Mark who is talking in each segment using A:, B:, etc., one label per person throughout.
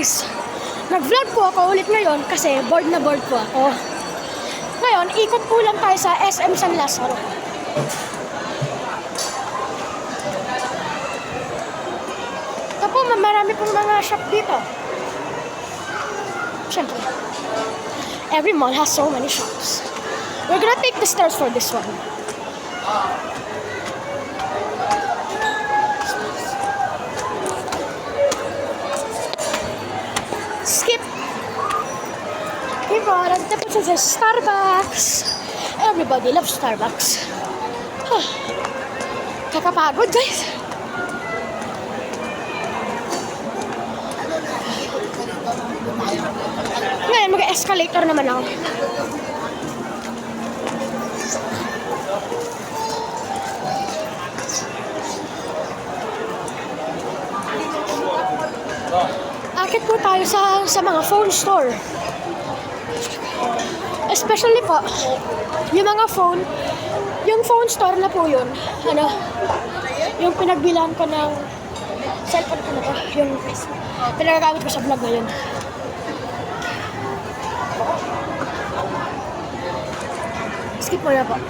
A: guys, nag-vlog po ako ulit ngayon kasi bored na bored po ako. Ngayon, ikot po lang tayo sa SM San Lazaro. Ito po, marami pong mga shop dito. Siyempre, every mall has so many shops. We're gonna take the stairs for this one. Skip! Diba, nandito po sa Starbucks. Everybody loves Starbucks. Kakapagod, guys. Ngayon, mag-escalator naman ako. Akit po tayo sa mga phone store. Especially po, yung mga phone, yung phone store na po yun, yung pinagbilan ko ng cellphone ko na to, yung pinagagamit ko sa vlog na yun. Skip mo na po.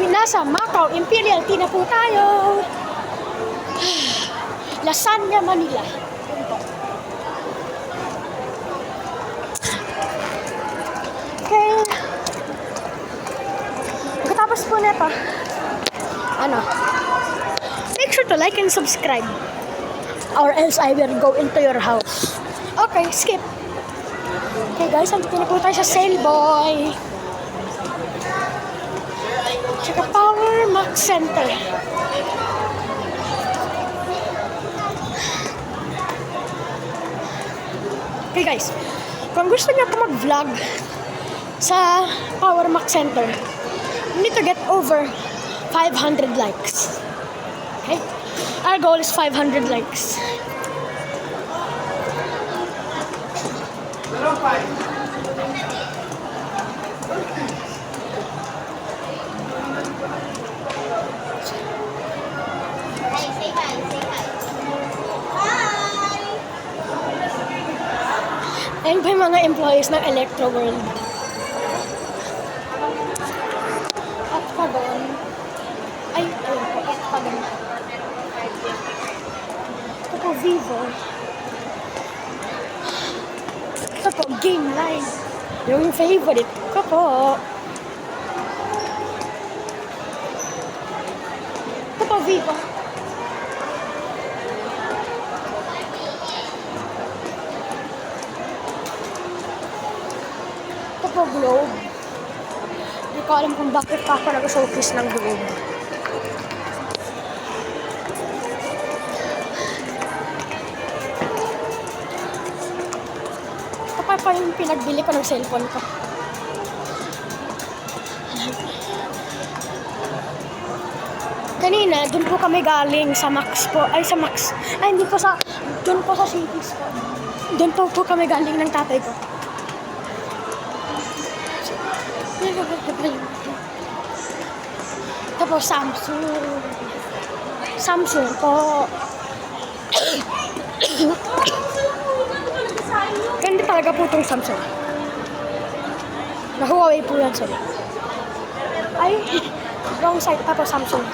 A: Nasa Macau Imperial Tea na po tayo. Lasagna, Manila. Okay. Pagkatapos po nito, make sure to like and subscribe or else I will go into your house. Okay, skip. Okay guys, andito na po tayo sa Sailboy. Tsaka Power Max Center. Okay guys, kung gusto niyo po mag-vlog sa Power Max Center, you need to get over 500 likes. Okay? Our goal is 500 likes. Ayun pa yung mga employees ng Electro World. At pa doon. Ayun po, at pa doon. Ito po, Vivo. Ito po, Game Line. Yung favorite ko po. Ito po, Vivo. Po Globe. Hindi ko alam kung bakit pa ako nag-showcase ng Globe. Kapag pa yung pinagbili ko ng cellphone ko. Kanina, dun po kami galing sa Max po. Ay, sa Max. Ay, hindi po sa... Dun po sa Cities po. Dun po kami galing ng tatay ko. Tapos Samsung po. Ganda talaga po itong Samsung. Na Huawei po yan, sorry. Ay, wrong side. Tapos Samsung.